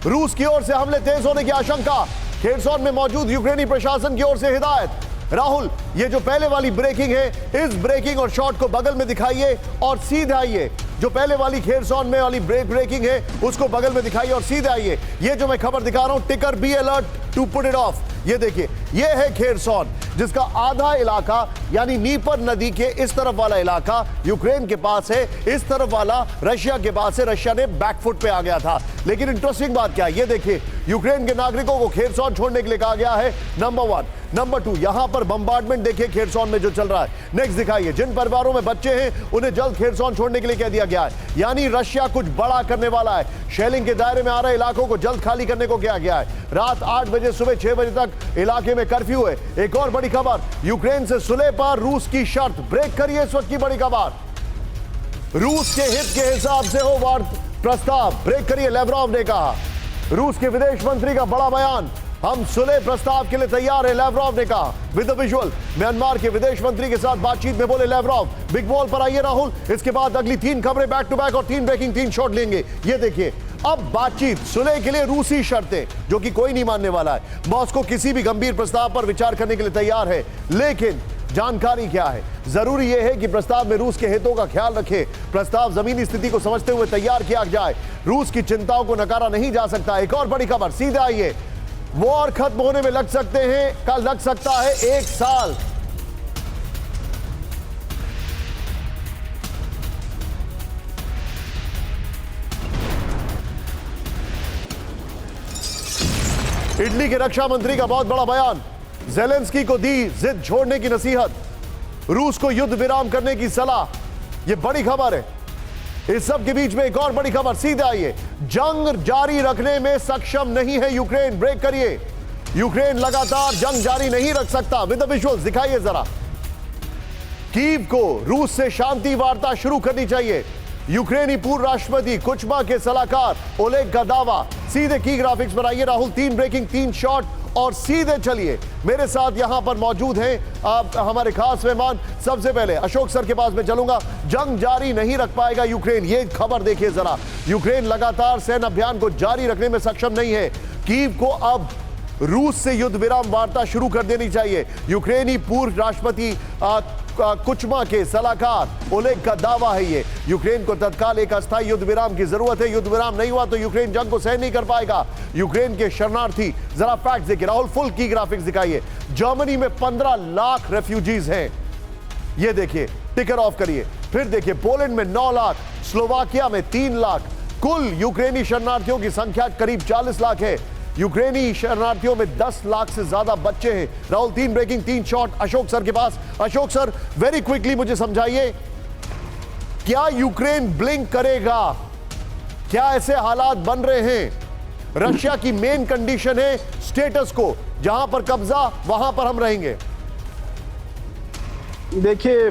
रूस की ओर से हमले तेज होने की आशंका। खेरसॉन में मौजूद यूक्रेनी प्रशासन की ओर से हिदायत। राहुल, ये जो पहले वाली ब्रेकिंग है, इस ब्रेकिंग और शॉट को बगल में दिखाइए और सीधे आइए। जो पहले वाली खेरसॉन में वाली ब्रेकिंग है, उसको बगल में दिखाइए और सीधे आइए। ये जो मैं खबर दिखा रहा हूं, ticker be alert to put it off. ये देखिए, ये है खेरसॉन, जिसका आधा इलाका यानी नीपर नदी के इस तरफ वाला इलाका यूक्रेन के पास है, इस तरफ वाला रशिया के पास है। रशिया ने बैकफुट पे आ गया था। लेकिन इंटरेस्टिंग बात क्या है, ये देखिए, यूक्रेन के नागरिकों को खेरसॉन छोड़ने के लिए कहा गया है। नंबर 1। नंबर 2, यहां पर बम्बार्डमेंट देखिए खेरसॉन में जो चल रहा है। नेक्स्ट दिखाइए, जिन परिवारों में बच्चे हैं उन्हें जल्द खेरसॉन छोड़ने के लिए कह दिया गया है। यानी रशिया कुछ बड़ा करने वाला है। शेलिंग के दायरे में आ रहे इलाकों को जल्द खाली करने को कहा गया है। रात 8 बजे सुबह 6 बजे तक इलाके में कर्फ्यू है। एक और बड़ी खबर, यूक्रेन से सुलह पर रूस की शर्त। ब्रेक करिए, इस वक्त की बड़ी खबर। रूस के हित के हिसाब से हो वार प्रस्ताव। ब्रेक करिए, लेवरोव ने कहा। रूस के विदेश मंत्री का बड़ा बयान, हम सुलह प्रस्ताव के लिए तैयार है, लेवरोव ने कहा। विद द विजुअल, म्यांमार के विदेश मंत्री के साथ बातचीत में बोले लेवरोव। बिग बॉल पर आइए राहुल, इसके बाद अगली 3 खबरें बैक टू बैक और 3 ब्रेकिंग, 3 शॉट लेंगे। ये देखिए, अब बातचीत, सुलह के लिए रूसी शर्तें, जो कि कोई नहीं मानने वाला है। मॉस्को किसी भी गंभीर प्रस्ताव पर विचार करने के लिए तैयार है, लेकिन जानकारी क्या है? जरूरी यह है कि प्रस्ताव में रूस के हितों का ख्याल रखे। प्रस्ताव जमीनी स्थिति को समझते हुए तैयार किया जाए। रूस की चिंताओं को नकारा नहीं जा सकता। एक और बड़ी खबर, सीधे आइए। वॉर खत्म होने में लग सकता है 1 साल। इटली के रक्षा मंत्री का बहुत बड़ा बयान, ज़ेलेंस्की को दी जिद छोड़ने की नसीहत, रूस को युद्ध विराम करने की सलाह। यह बड़ी खबर है। इस सब के बीच में एक और बड़ी खबर, सीधे आइए। जंग जारी रखने में सक्षम नहीं है यूक्रेन। ब्रेक करिए, यूक्रेन लगातार जंग जारी नहीं रख सकता। विद द विजुअल्स दिखाइए जरा। कीव को रूस से शांति वार्ता शुरू करनी चाहिए। यूक्रेनी पूर्व राष्ट्रपति कुचमा के सलाहकार ओलेग का दावा। सीधे की ग्राफिक्स पर आइए राहुल, 3 ब्रेकिंग 3 शॉट और सीधे चलिए। मेरे साथ यहां पर मौजूद हैं आप हमारे खास मेहमान। सबसे पहले अशोक सर के पास मैं चलूंगा। जंग जारी नहीं रख पाएगा यूक्रेन, ये खबर देखिए जरा। यूक्रेन लगातार सैन्य अभियान को जारी रखने में सक्षम नहीं है। कीव को अब रूस से युद्ध विराम वार्ता शुरू कर देनी चाहिए। यूक्रेनी पूर्व राष्ट्रपति कुचमा के सलाहकार ओलेग का दावा है ये। यूक्रेन को तत्काल एक अस्थायी युद्ध विराम की जरूरत है। युद्ध विराम नहीं हुआ तो यूक्रेन जंग को सहन नहीं कर पाएगा। यूक्रेन के शरणार्थी, जरा फैक्ट देखिए राहुल, फुल की ग्राफिक्स दिखाइए। जर्मनी में 15 लाख रेफ्यूजीज हैं, ये देखिए, टिकर ऑफ करिए। फिर देखिए पोलैंड में 9 लाख, स्लोवाकिया में 3 लाख। कुल यूक्रेनी शरणार्थियों की संख्या करीब 40 लाख है। यूक्रेनी शरणार्थियों में 10 लाख से ज्यादा बच्चे हैं। Rahul, 3 breaking 3 shot Ashok sir के पास। अशोक सर, वेरी क्विकली मुझे समझाइए, क्या यूक्रेन ब्लिंक करेगा? क्या ऐसे हालात बन रहे हैं? रशिया की मेन कंडीशन है स्टेटस को, जहां पर कब्जा वहां पर हम रहेंगे। देखिए,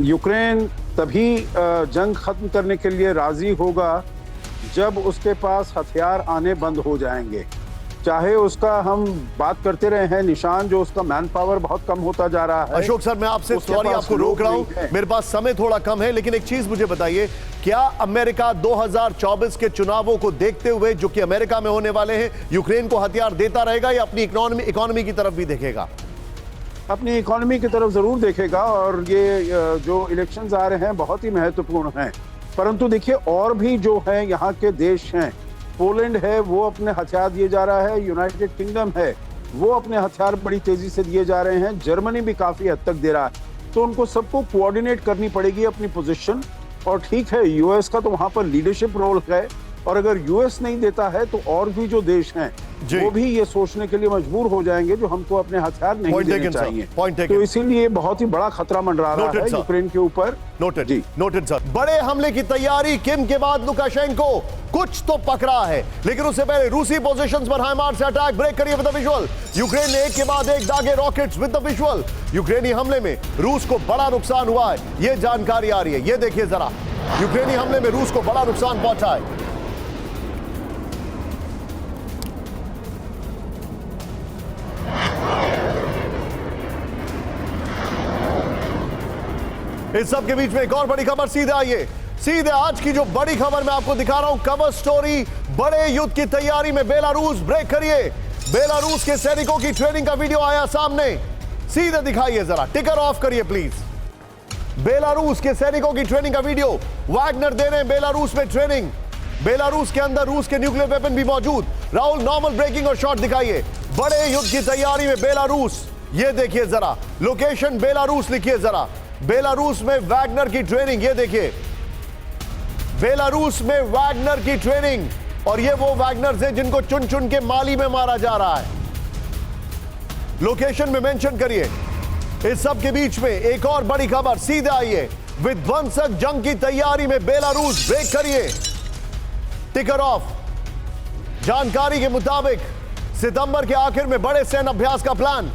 यूक्रेन तभी जंग खत्म करने के लिए राजी होगा जब उसके पास हथियार आने बंद हो जाएंगे। चाहे उसका हम बात करते रहे हैं निशान, जो उसका मैन पावर बहुत कम होता जा रहा है। अशोक सर, मैं आपसे सॉरी आपको रोक रहा हूं, मेरे पास समय थोड़ा कम है, लेकिन एक चीज मुझे बताइए, क्या अमेरिका 2024 के चुनावों को देखते हुए, जो कि अमेरिका में होने वाले हैं, यूक्रेन को हथियार देता रहेगा या अपनी इकोनॉमी की तरफ भी देखेगा? अपनी इकोनॉमी की तरफ जरूर देखेगा, और ये जो इलेक्शंस आ रहे हैं बहुत ही महत्वपूर्ण हैं। परंतु देखिए, और भी जो है यहाँ के देश हैं, पोलैंड है वो अपने हथियार दिए जा रहा है, यूनाइटेड किंगडम है वो अपने हथियार बड़ी तेजी से दिए जा रहे हैं, जर्मनी भी काफी हद तक दे रहा है। तो उनको सबको कोऑर्डिनेट करनी पड़ेगी अपनी पोजीशन। और ठीक है, यूएस का तो वहां पर लीडरशिप रोल है, और अगर यूएस नहीं देता है तो और भी जो देश हैं वो भी ये सोचने के लिए मजबूर हो जाएंगे जो हमको अपने हथियार नहीं देने चाहिए। तो इसीलिए बहुत ही बड़ा खतरा मंडरा रहा है यूक्रेन के ऊपर। नोटेड जी, नोटेड सर। बड़े हमले की तैयारी, किम के बाद लुकाशेंको, कुछ तो पकड़ा है, लेकिन उससे पहले रूसी पोजीशंस पर हाइमार्स से अटैक। ब्रेक करिए विद द विजुअल। यूक्रेन ने एक के बाद एक दागे रॉकेट्स विद द विजुअल। यूक्रेनी हमले में रूस को बड़ा नुकसान हुआ है, यह जानकारी आ रही है, यह देखिए जरा। यूक्रेनी हमले में रूस को बड़ा नुकसान पहुंचा है। इस सब के बीच में एक और बड़ी खबर, सीधे आइए, सीधे आज की जो बड़ी खबर मैं आपको दिखा रहा हूं, कवर स्टोरी, बड़े युद्ध की तैयारी में बेलारूस। ब्रेक करिए, बेलारूस के सैनिकों की ट्रेनिंग का वीडियो आया सामने, सीधे दिखाइए जरा, टिकर ऑफ करिए प्लीज। बेलारूस के सैनिकों की ट्रेनिंग का वीडियो, वैगनर दे रहे हैं बेलारूस में ट्रेनिंग। बेलारूस के अंदर रूस के न्यूक्लियर वेपन भी मौजूद। राहुल, नॉर्मल ब्रेकिंग और शॉट दिखाइए। बड़े युद्ध की तैयारी में बेलारूस, ये देखिए जरा, लोकेशन बेलारूस लिखिए जरा। बेलारूस में वैगनर की ट्रेनिंग, ये देखिए, बेलारूस में वैगनर की ट्रेनिंग, और ये वो वैगनर्स हैं जिनको चुन चुन के माली में मारा जा रहा है। लोकेशन में मेंशन करिए। इस सब के बीच में एक और बड़ी खबर, सीधे आइए, विध्वंसक जंग की तैयारी में बेलारूस। ब्रेक करिए, टिकर ऑफ। जानकारी के मुताबिक सितंबर के आखिर में बड़े सैन्य अभ्यास का प्लान,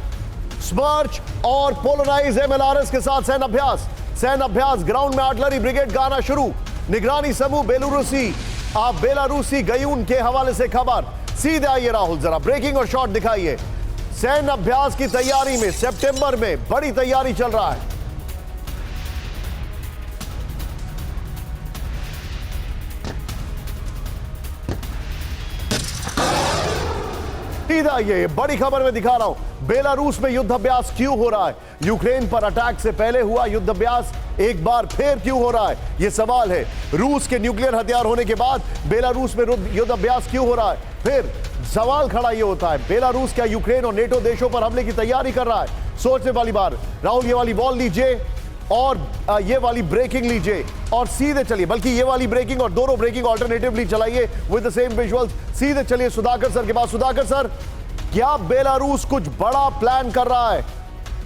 स्मर्च और पोलराइज एमएलआरएस के साथ सैन्य अभ्यास। ग्राउंड में आर्टिलरी ब्रिगेड का आना शुरू। निगरानी समूह बेलारूसी गयून के हवाले से खबर। सीधे आइए राहुल, जरा ब्रेकिंग और शॉट दिखाइए। सैन्य अभ्यास की तैयारी में सितंबर में बड़ी तैयारी चल रहा है। ये बड़ी खबर मैं दिखा रहा हूं, बेलारूस में युद्धाभ्यास क्यों हो रहा है? यूक्रेन पर अटैक से पहले हुआ युद्धाभ्यास एक बार फिर क्यों हो रहा है, यह सवाल है। रूस के न्यूक्लियर हथियार होने के बाद बेलारूस में युद्धाभ्यास क्यों हो रहा है? फिर सवाल खड़ा यह होता है, बेलारूस क्या यूक्रेन और नेटो देशों पर हमले की तैयारी कर रहा है? सोचने वाली बात। राहुल, ये वाली बॉल लीजिए और ये वाली ब्रेकिंग लीजिए और सीधे चलिए, बल्कि ये वाली ब्रेकिंग और दोनों ब्रेकिंग ऑल्टरनेटिवली चलाइए विद द सेम विजुअल्स। सीधे चलिए सुधाकर सर के पास। सुधाकर सर, क्या बेलारूस कुछ बड़ा प्लान कर रहा है?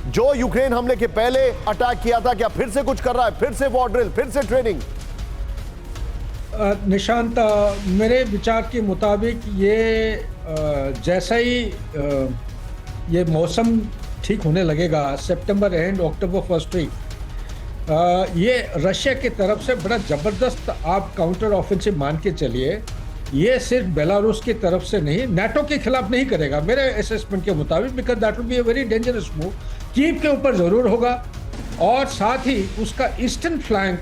जो यूक्रेन हमले के पहले अटैक किया था, क्या फिर से कुछ कर रहा है? फिर से वॉर ड्रिल, फिर से ट्रेनिंग? निशांत, मेरे विचार के मुताबिक ये जैसा ही ये मौसम ठीक होने लगेगा, सितंबर एंड अक्टूबर फर्स्ट वीक, ये रशिया की तरफ से बड़ा जबरदस्त आप काउंटर ऑफेंसिव मान के चलिए। ये सिर्फ बेलारूस की तरफ से नहीं, नाटो के खिलाफ नहीं करेगा मेरे असेसमेंट के मुताबिक, because that will be a very dangerous move. Kyiv के ऊपर जरूर होगा और साथ ही उसका ईस्टर्न फ्लैंक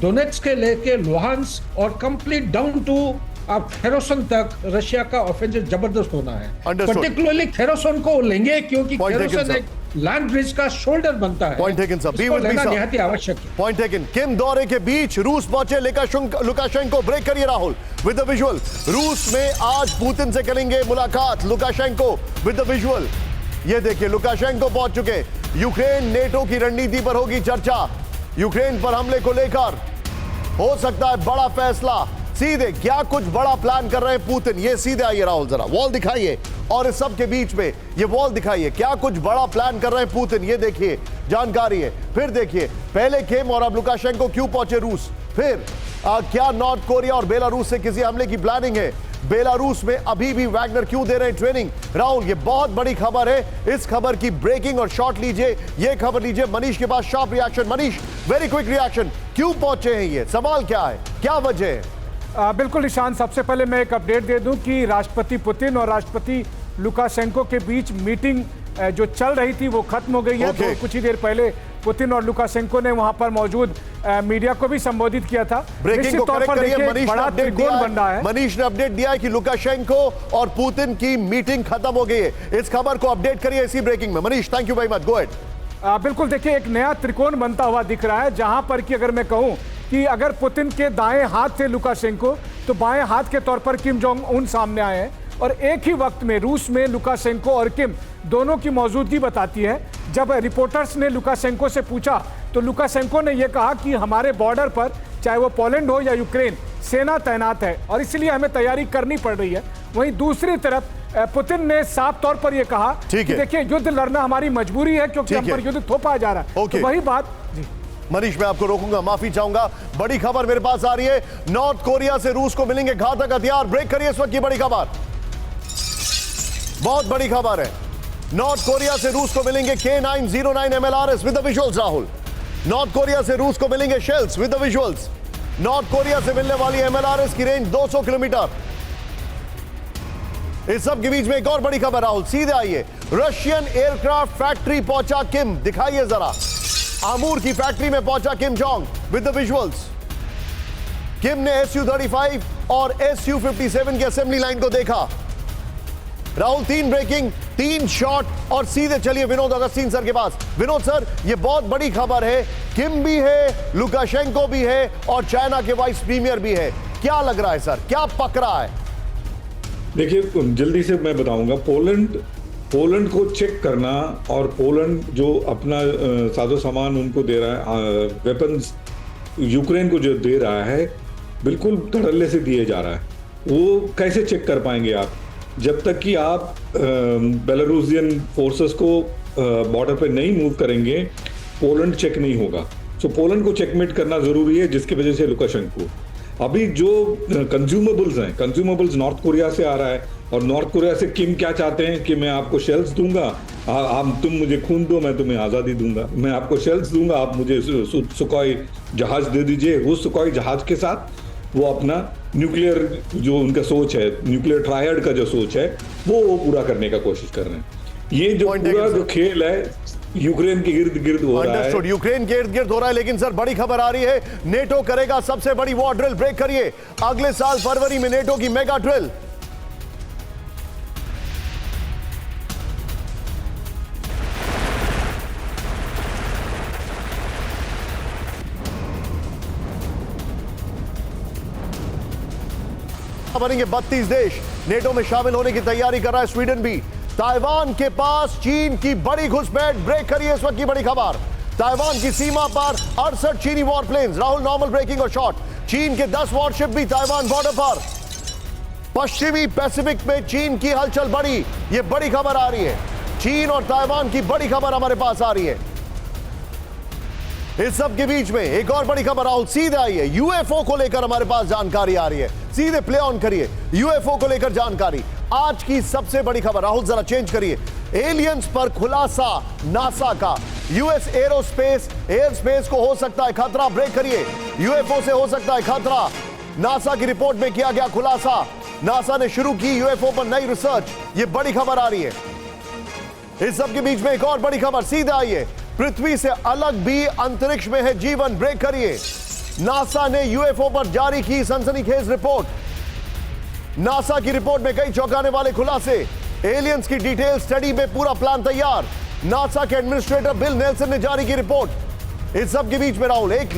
डोनेट्स्क के लेके लुहांस्क और कंप्लीट डाउन टू आप खेरोसन तक रशिया का ऑफेंसिव जबरदस्त होना है। Understood. पर्टिकुलरली खेरोसन को लेंगे क्योंकि Point taken, खेरोसन sir. एक लैंड ब्रिज का शोल्डर बनता है। Point taken, sir. Be उसको with me, लेना sir. निहायत आवश्यक है। Point taken. किम दौरे के बीच रूस पहुंचे लुकाशेंको। ब्रेक करिए राहुल विद द विजुअल। रूस में आज पुतिन से करेंगे मुलाकात लुकाशेंको विद द विजुअल। ये देखिए लुकाशेंको पहुंच चुके। यूक्रेन नेटो की रणनीति पर होगी चर्चा। यूक्रेन पर हमले को लेकर हो सकता है बड़ा फैसला। सीधे क्या कुछ बड़ा प्लान कर रहे हैं पुतिन, ये सीधे आइए राहुल, जरा वॉल दिखाइए और इस सब के बीच में ये वॉल दिखाइए। क्या कुछ बड़ा प्लान कर रहे हैं पुतिन, ये देखिए जानकारी है। फिर देखिए पहले किम और अब लुकाशेंको क्यों पहुंचे रूस। फिर क्या नॉर्थ कोरिया और बेलारूस से किसी हमले की प्लानिंग है। बेलारूस में अभी भी वैगनर क्यों दे रहे हैं ट्रेनिंग। राहुल ये बहुत बड़ी खबर है। इस खबर की ब्रेकिंग और शॉर्ट लीजिए, ये खबर लीजिए। मनीष के पास sharp reaction. Manish very quick reaction, क्यों पहुंचे हैं ये, सवाल क्या है, क्या वजह है। बिल्कुल ईशान, सबसे पहले मैं एक अपडेट दे दूं कि राष्ट्रपति पुतिन और राष्ट्रपति लुकाशेंको के बीच मीटिंग जो चल रही थी वो खत्म हो गई है। Okay. तो कुछ ही देर पहले पुतिन और लुकाशेंको ने वहां पर मौजूद मीडिया को भी संबोधित किया था। ब्रेकिंग निश्चित को तौर करेक्ट पर करिए। देखिए मनीष ने बड़ा अपडेट त्रिकोण दिया बन रहा है। है। मनीष ने अपडेट दिया है कि लुकाशेंको और पुतिन की मीटिंग खत्म हो गई है। इस खबर को अपडेट करिए इसी ब्रेकिंग में। Manish thank you very much, go ahead. बिल्कुल देखिए एक नया त्रिकोण बनता हुआ दिख रहा है, जहां पर कि अगर मैं कहूं कि अगर पुतिन के दाएं हाथ थे लुकाशेंको तो बाएं हाथ के तौर पर किम जोंग उन सामने आए हैं। और एक ही वक्त में रूस में लुकाशेंको और किम दोनों की मौजूदगी बताती है। जब रिपोर्टर्स ने लुकाशेंको से पूछा तो लुकाशेंको ने यह कहा कि हमारे बॉर्डर पर चाहे वो पोलैंड हो या यूक्रेन सेना तैनात है और इसलिए हमें तैयारी करनी पड़ रही है। वहीं दूसरी तरफ पुतिन ने साफ तौर पर यह कहा कि देखिए युद्ध लड़ना हमारी मजबूरी है क्योंकि हम पर युद्ध थोपा जा रहा है। तो वही बात जी। मनीष मैं आपको रोकूंगा, माफी चाहूंगा। बड़ी खबर मेरे पास आ रही है, नॉर्थ कोरिया से रूस को मिलेंगे घातक हथियार। ब्रेक करिए इस वक्त की बड़ी खबर, बहुत बड़ी खबर है। नॉर्थ कोरिया से रूस को मिलेंगे K909 MLRS with the visuals. Rahul, north Korea से रूस को मिलेंगे shells with the visuals. North Korea से मिलने वाली MLRS की रेंज 200 किलोमीटर। इस सब के बीच में एक और बड़ी खबर राहुल, सीधे आइए। रशियन एयरक्राफ्ट फैक्ट्री पहुंचा किम, दिखाइए जरा। आमूर की फैक्ट्री में पहुंचा Kim Jong with the visuals. Kim ने Su-35 और Su-57 की असेंबली लाइन को देखा। राहुल 3 ब्रेकिंग, 3 शॉट और सीधे चलिए विनोद अगस्तीन सर के पास। विनोद सर ये बहुत बड़ी खबर है, किम भी है, लुकाशेंको भी है और चाइना के वाइस प्रीमियर भी है। क्या लग रहा है सर, क्या पक रहा है। देखिए जल्दी से मैं बताऊंगा। पोलैंड को चेक करना और पोलैंड जो अपना साजो सामान उनको दे रहा है, वेपन्स यूक्रेन को जो दे रहा है बिल्कुल धड़ल्ले से दिए जा रहा है। वो कैसे चेक कर पाएंगे आप जब तक कि आप बेलारूसियन फोर्सेस को बॉर्डर पे नहीं मूव करेंगे, पोलैंड चेक नहीं होगा। सो पोलैंड को चेकमेट करना जरूरी है, जिसकी वजह से लुकाशेंको अभी जो कंज्यूमेबल्स हैं, कंज्यूमेबल्स नॉर्थ कोरिया से आ रहा है और नॉर्थ कोरिया से किम क्या चाहते हैं कि मैं आपको शेल्स दूंगा, तुम मुझे खून दो मैं तुम्हें आज़ादी दूंगा। मैं आपको शेल्स दूंगा, आप मुझे सुखोई जहाज दे दीजिए। उस सुखोई जहाज के साथ वो अपना न्यूक्लियर जो उनका सोच है, न्यूक्लियर ट्रायड का जो सोच है वो पूरा करने का कोशिश कर रहे हैं। ये जो पूरा जो खेल है यूक्रेन के इर्द गिर्द हो रहा है। यूक्रेन के इर्द गिर्द हो रहा है। लेकिन सर बड़ी खबर आ रही है, नेटो करेगा सबसे बड़ी वॉर ड्रिल। ब्रेक करिए, अगले साल फरवरी में नेटो की मेगा ड्रिल। बनेंगे 32 देश, नेटो में शामिल होने की तैयारी कर रहा है स्वीडन भी। ताइवान के पास चीन की बड़ी घुसपैठ। ब्रेक करिए इस वक्त की बड़ी खबर, ताइवान की सीमा पर 68 चीनी war planes. Rahul normal breaking और शॉर्ट। चीन के 10 वॉरशिप भी ताइवान बॉर्डर पर। पश्चिमी पैसिफिक में चीन की हलचल बढ़ी, यह बड़ी खबर आ रही है। चीन और ताइवान की बड़ी खबर हमारे पास आ रही है। इस सब के बीच में एक और बड़ी खबर राहुल, सीधे आई है। यूएफओ को लेकर हमारे पास जानकारी आ रही है, सीधे प्ले ऑन करिए। यूएफओ को लेकर जानकारी, आज की सबसे बड़ी खबर राहुल, जरा चेंज करिए। एलियंस पर खुलासा नासा का, यूएस एरोस्पेस एयर स्पेस को हो सकता है खतरा, ब्रेक करिए। यूएफओ से हो सकता है खतरा, नासा की रिपोर्ट में किया गया खुलासा। नासा ने शुरू की यूएफओ पर नई रिसर्च, ये बड़ी खबर आ रही है। इस सब के बीच में एक और बड़ी खबर, सीधे आइए। पृथ्वी से अलग भी अंतरिक्ष में है जीवन, ब्रेक करिए। नासा ने यूएफओ पर जारी की सनसनीखेज रिपोर्ट। नासा की रिपोर्ट में कई चौंकाने वाले खुलासे, एलियंस की डिटेल स्टडी में पूरा प्लान तैयार। नासा के एडमिनिस्ट्रेटर बिल नेल्सन ने जारी की रिपोर्ट। इस सब के बीच में राहुल, एक